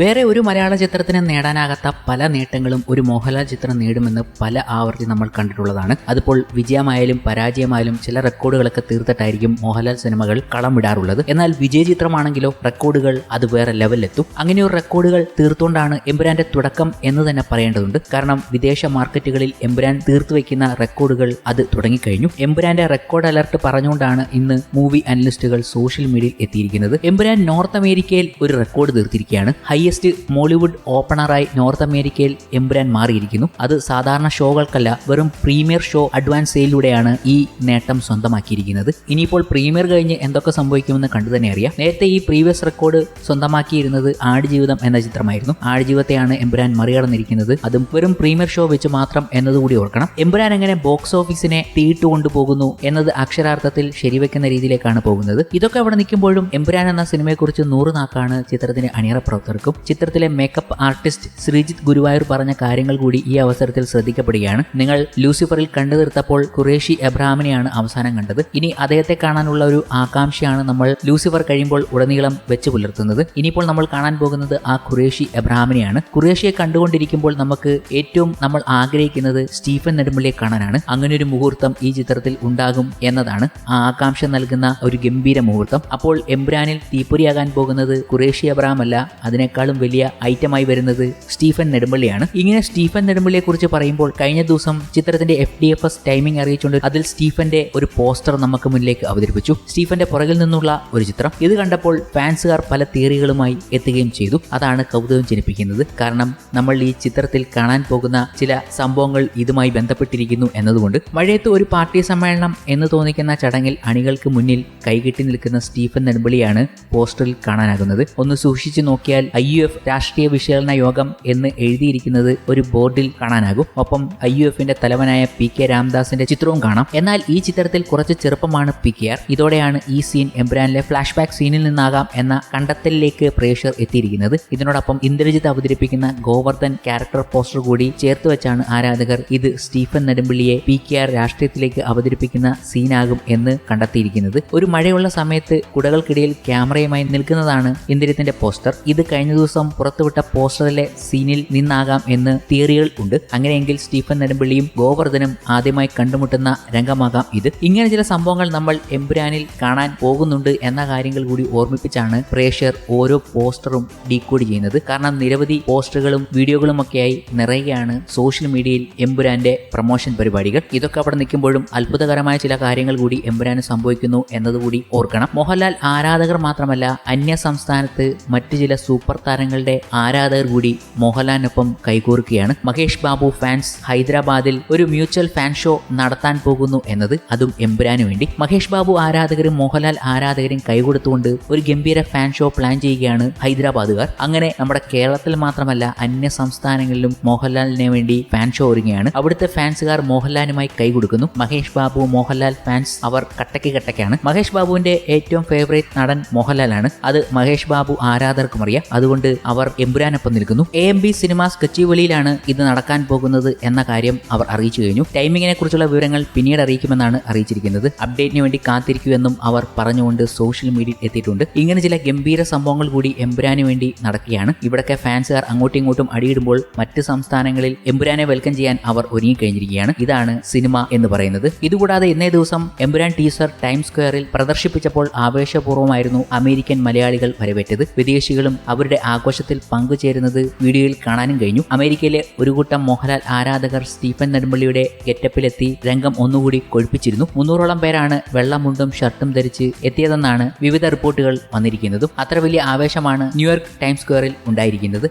വേറെ ഒരു മലയാള ചിത്രത്തിന് നേടാനാകാത്ത പല നേട്ടങ്ങളും ഒരു മോഹൻലാൽ ചിത്രം നേടുമെന്ന് പല ആവർത്തി നമ്മൾ കണ്ടിട്ടുള്ളതാണ്. അതിപ്പോൾ വിജയമായാലും പരാജയമായാലും ചില റെക്കോർഡുകളൊക്കെ തീർത്തിട്ടായിരിക്കും മോഹൻലാൽ സിനിമകൾ കളം വിടാറുള്ളത്. എന്നാൽ വിജയ ചിത്രമാണെങ്കിലോ റെക്കോർഡുകൾ അത് വേറെ ലെവലിലെത്തും. അങ്ങനെ ഒരു റെക്കോർഡുകൾ തീർത്തുകൊണ്ടാണ് എമ്പുരാന്റെ തുടക്കം എന്ന് തന്നെ പറയേണ്ടതുണ്ട്. കാരണം വിദേശ മാർക്കറ്റുകളിൽ എമ്പുരാൻ തീർത്തുവെക്കുന്ന റെക്കോർഡുകൾ അത് തുടങ്ങിക്കഴിഞ്ഞു. എമ്പുരാന്റെ റെക്കോർഡ് അലർട്ട് പറഞ്ഞുകൊണ്ടാണ് ഇന്ന് മൂവി അനലിസ്റ്റുകൾ സോഷ്യൽ മീഡിയയിൽ എത്തിയിരിക്കുന്നത്. എമ്പുരാൻ നോർത്ത് അമേരിക്കയിൽ ഒരു റെക്കോർഡ് തീർത്തിരിക്കുകയാണ്. ഹയസ്റ്റ് മോളിവുഡ് ഓപ്പണറായി നോർത്ത് അമേരിക്കയിൽ എമ്പുരാൻ മാറിയിരിക്കുന്നു. അത് സാധാരണ ഷോകൾക്കല്ല, വെറും പ്രീമിയർ ഷോ അഡ്വാൻസ് സെയിലൂടെയാണ് ഈ നേട്ടം സ്വന്തമാക്കിയിരിക്കുന്നത്. ഇനിയിപ്പോൾ പ്രീമിയർ കഴിഞ്ഞ് എന്തൊക്കെ സംഭവിക്കുമെന്ന് കണ്ടു തന്നെ അറിയാം. നേരത്തെ ഈ പ്രീവിയസ് റെക്കോർഡ് സ്വന്തമാക്കിയിരുന്നത് ആടുജീവിതം എന്ന ചിത്രമായിരുന്നു. ആടുജീവിതത്തെയാണ് എമ്പുരാൻ മറികടന്നിരിക്കുന്നത്. അതും വെറും പ്രീമിയർ ഷോ വെച്ച് മാത്രം എന്നതുകൂടി ഓർക്കണം. എമ്പുരാൻ എങ്ങനെ ബോക്സ് ഓഫീസിനെ തീയിട്ട് കൊണ്ടുപോകുന്നു എന്നത് അക്ഷരാർത്ഥത്തിൽ ശരിവെക്കുന്ന രീതിയിലേക്കാണ് പോകുന്നത്. ഇതൊക്കെ അവിടെ നിൽക്കുമ്പോഴും എമ്പുരാൻ എന്ന സിനിമയെക്കുറിച്ച് 100 നാക്കാണ് ചിത്രത്തിന് അണിയറ പ്രവർത്തകർക്കും. ചിത്രത്തിലെ മേക്കപ്പ് ആർട്ടിസ്റ്റ് ശ്രീജിത്ത് ഗുരുവായൂർ പറഞ്ഞ കാര്യങ്ങൾ കൂടി ഈ അവസരത്തിൽ ശ്രദ്ധിക്കപ്പെടുകയാണ്. നിങ്ങൾ ലൂസിഫറിൽ കണ്ടു തീർത്തപ്പോൾ ഖുറേഷി എബ്രഹാമിനെയാണ് അവസാനം കണ്ടത്. ഇനി അദ്ദേഹത്തെ കാണാനുള്ള ഒരു ആകാംക്ഷയാണ് നമ്മൾ ലൂസിഫർ കഴിയുമ്പോൾ ഉടനീളം വെച്ച് പുലർത്തുന്നത്. ഇനിയിപ്പോൾ നമ്മൾ കാണാൻ പോകുന്നത് ആ ഖുറേഷി എബ്രഹാമിനെയാണ്. ഖുറേഷിയെ കണ്ടുകൊണ്ടിരിക്കുമ്പോൾ നമുക്ക് ഏറ്റവും നമ്മൾ ആഗ്രഹിക്കുന്നത് സ്റ്റീഫൻ നെടുമ്പള്ളിയെ കാണാനാണ്. അങ്ങനെ ഒരു മുഹൂർത്തം ഈ ചിത്രത്തിൽ ഉണ്ടാകും എന്നതാണ് ആ ആകാംക്ഷ നൽകുന്ന ഒരു ഗംഭീര മുഹൂർത്തം. അപ്പോൾ എമ്പുരാനിൽ തീപ്പൊരിയാകാൻ പോകുന്നത് ഖുറേഷി എബ്രഹാം അല്ല, അതിനേക്കാളും വലിയ ഐറ്റമായി വരുന്നത് സ്റ്റീഫൻ നെടുമ്പള്ളിയാണ്. ഇങ്ങനെ സ്റ്റീഫൻ നെടുമ്പള്ളിയെ കുറിച്ച് പറയുമ്പോൾ കഴിഞ്ഞ ദിവസം ചിത്രത്തിന്റെ FDFS ടൈമിംഗ് അറിയിച്ചുകൊണ്ട് അതിൽ സ്റ്റീഫന്റെ ഒരു പോസ്റ്റർ നമുക്ക് മുന്നിലേക്ക് അവതരിപ്പിച്ചു. സ്റ്റീഫന്റെ പുറകിൽ നിന്നുള്ള ഒരു ചിത്രം. ഇത് കണ്ടപ്പോൾ ഫാൻസുകാർ പല തിയറികളുമായി എത്തുകയും ചെയ്തു. അതാണ് കൗതുകം ജനിപ്പിക്കുന്നത്. കാരണം നമ്മൾ ഈ ചിത്രത്തിൽ കാണാൻ പോകുന്ന ചില സംഭവങ്ങൾ ഇതുമായി ബന്ധപ്പെട്ടിരിക്കുന്നു എന്നതുകൊണ്ട്. മഴയത്ത് ഒരു പാർട്ടി സമ്മേളനം എന്ന് തോന്നിക്കുന്ന ചടങ്ങിൽ അണികൾക്ക് മുന്നിൽ കൈകെട്ടി നിൽക്കുന്ന സ്റ്റീഫൻ നെടുമ്പള്ളിയാണ് പോസ്റ്ററിൽ കാണാനാകുന്നത്. ഒന്ന് സൂക്ഷിച്ചു നോക്കിയാൽ IUF രാഷ്ട്രീയ വിശകലന യോഗം എന്ന് എഴുതിയിരിക്കുന്നത് ഒരു ബോർഡിൽ കാണാനാകും. ഒപ്പം IUFന്റെ തലവനായ PK രാംദാസിന്റെ ചിത്രവും കാണാം. എന്നാൽ ഈ ചിത്രത്തിൽ കുറച്ച് ചെറുപ്പമാണ് PKR. ഇതോടെയാണ് ഈ സീൻ എമ്പുരാനിലെ ഫ്ലാഷ് ബാക്ക് സീനിൽ നിന്നാകാം എന്ന കണ്ടെത്തലിലേക്ക് പ്രേക്ഷകർ എത്തിയിരിക്കുന്നത്. ഇതിനോടൊപ്പം ഇന്ദ്രജിത്ത് അവതരിപ്പിക്കുന്ന ഗോവർദ്ധൻ ക്യാരക്ടർ പോസ്റ്റർ കൂടി ചേർത്ത് വെച്ചാണ് ആരാധകർ ഇത് സ്റ്റീഫൻ നെടുമ്പള്ളിയെ PKR രാഷ്ട്രീയത്തിലേക്ക് അവതരിപ്പിക്കുന്ന സീനാകും എന്ന് കണ്ടെത്തിയിരിക്കുന്നത്. ഒരു മഴയുള്ള സമയത്ത് കുടകൾക്കിടയിൽ ക്യാമറയുമായി നിൽക്കുന്നതാണ് ഇന്ദ്രജിത്തിന്റെ പോസ്റ്റർ. ഇത് കഴിഞ്ഞ ദിവസം പുറത്തുവിട്ട പോസ്റ്ററിലെ സീനിൽ നിന്നാകാം എന്ന് തിയറികൾ ഉണ്ട്. അങ്ങനെയെങ്കിൽ സ്റ്റീഫൻ നെടുമ്പള്ളിയും ഗോവർദ്ധനും ആദ്യമായി കണ്ടുമുട്ടുന്ന രംഗമാകാം ഇത്. ഇങ്ങനെ ചില സംഭവങ്ങൾ നമ്മൾ എമ്പുരാനിൽ കാണാൻ പോകുന്നുണ്ട് എന്ന കാര്യങ്ങൾ കൂടി ഓർമ്മിപ്പിച്ചാണ് പ്രേക്ഷകർ ഓരോ പോസ്റ്ററും ഡീകോഡ് ചെയ്യുന്നത്. കാരണം നിരവധി പോസ്റ്ററുകളും വീഡിയോകളും ഒക്കെയായി നിറയുകയാണ് സോഷ്യൽ മീഡിയയിൽ എമ്പുരാന്റെ പ്രൊമോഷൻ പരിപാടികൾ. ഇതൊക്കെ അവിടെ നിൽക്കുമ്പോഴും അത്ഭുതകരമായ ചില കാര്യങ്ങൾ കൂടി എമ്പുരാന് സംഭവിക്കുന്നു എന്നതുകൂടി ഓർക്കണം. മോഹൻലാൽ ആരാധകർ മാത്രമല്ല, അന്യ സംസ്ഥാനത്ത് മറ്റു ചില സൂപ്പർ താരങ്ങളുടെ ആരാധകർ കൂടി മോഹൻലാലിനൊപ്പം കൈകോർക്കുകയാണ്. മഹേഷ് ബാബു ഫാൻസ് ഹൈദരാബാദിൽ ഒരു മ്യൂച്വൽ ഫാൻ ഷോ നടത്താൻ പോകുന്നു എന്നത്, അതും എമ്പുരാന് വേണ്ടി. മഹേഷ് ബാബു ആരാധകരും മോഹൻലാൽ ആരാധകരും കൈകൊടുത്തുകൊണ്ട് ഒരു ഗംഭീര ഫാൻ ഷോ പ്ലാൻ ചെയ്യുകയാണ് ഹൈദരാബാദുകാർ. അങ്ങനെ നമ്മുടെ കേരളത്തിൽ മാത്രമല്ല അന്യ സംസ്ഥാനങ്ങളിലും മോഹൻലാലിനെ വേണ്ടി ഫാൻ ഷോ ഒരുങ്ങുകയാണ്. അവിടുത്തെ ഫാൻസുകാർ മോഹൻലാലുമായി കൈകൊടുക്കുന്നു. മഹേഷ് ബാബു മോഹൻലാൽ ഫാൻസ് അവർ കട്ടക്കാണ്. മഹേഷ് ബാബുവിന്റെ ഏറ്റവും ഫേവറേറ്റ് നടൻ മോഹൻലാലാണ്. അത് മഹേഷ് ബാബു ആരാധകർക്കും അറിയാം. അതുകൊണ്ട് അവർ എമ്പുരാനൊപ്പം നിൽക്കുന്നു. AMB സിനിമാസ് കൊച്ചിവെളിയിലാണ് ഇത് നടക്കാൻ പോകുന്നത് എന്ന കാര്യം അവർ അറിയിച്ചു കഴിഞ്ഞു. ടൈമിങ്ങിനെ കുറിച്ചുള്ള വിവരങ്ങൾ പിന്നീട് അറിയിക്കുമെന്നാണ് അറിയിച്ചിരിക്കുന്നത്. അപ്ഡേറ്റിന് വേണ്ടി കാത്തിരിക്കുമെന്നും അവർ പറഞ്ഞുകൊണ്ട് സോഷ്യൽ മീഡിയയിൽ എത്തിയിട്ടുണ്ട്. ഇങ്ങനെ ചില ഗംഭീര സംഭവങ്ങൾ കൂടി എമ്പുരാന് വേണ്ടി നടക്കുകയാണ്. ഇവിടൊക്കെ ഫാൻസുകാർ അങ്ങോട്ടും ഇങ്ങോട്ടും അടിയിടുമ്പോൾ മറ്റ് സംസ്ഥാനങ്ങളിൽ എമ്പുരാനെ വെൽക്കം ചെയ്യാൻ അവർ ഒരുങ്ങിക്കഴിഞ്ഞിരിക്കുകയാണ്. ഇതാണ് സിനിമ എന്ന് പറയുന്നത്. ഇതുകൂടാതെ ഇന്നേ ദിവസം എമ്പുരാൻ ടീസർ ടൈംസ് സ്ക്വയറിൽ പ്രദർശിപ്പിച്ചപ്പോൾ ആവേശപൂർവ്വമായിരുന്നു അമേരിക്കൻ മലയാളികൾ വരവേറ്റത്. വിദേശികളും അവരുടെ ആഘോഷത്തിൽ പങ്കുചേരുന്നത് വീഡിയോയിൽ കാണാനും കഴിഞ്ഞു. അമേരിക്കയിലെ ഒരു കൂട്ടം മോഹൻലാൽ ആരാധകർ സ്റ്റീഫൻ നെടുമ്പള്ളിയുടെ ഗെറ്റപ്പിലെത്തി രംഗം ഒന്നുകൂടി കൊഴുപ്പിച്ചിരുന്നു. 300ഓളം പേരാണ് വെള്ളമുണ്ടും ഷർട്ടും ധരിച്ച് എത്തിയതെന്നാണ് വിവിധ റിപ്പോർട്ടുകൾ വന്നിരിക്കുന്നതും. അത്ര വലിയ ആവേശമാണ് ന്യൂയോർക്ക് ടൈംസ് സ്ക്വയറിൽ ഉണ്ടായിരിക്കുന്നത്.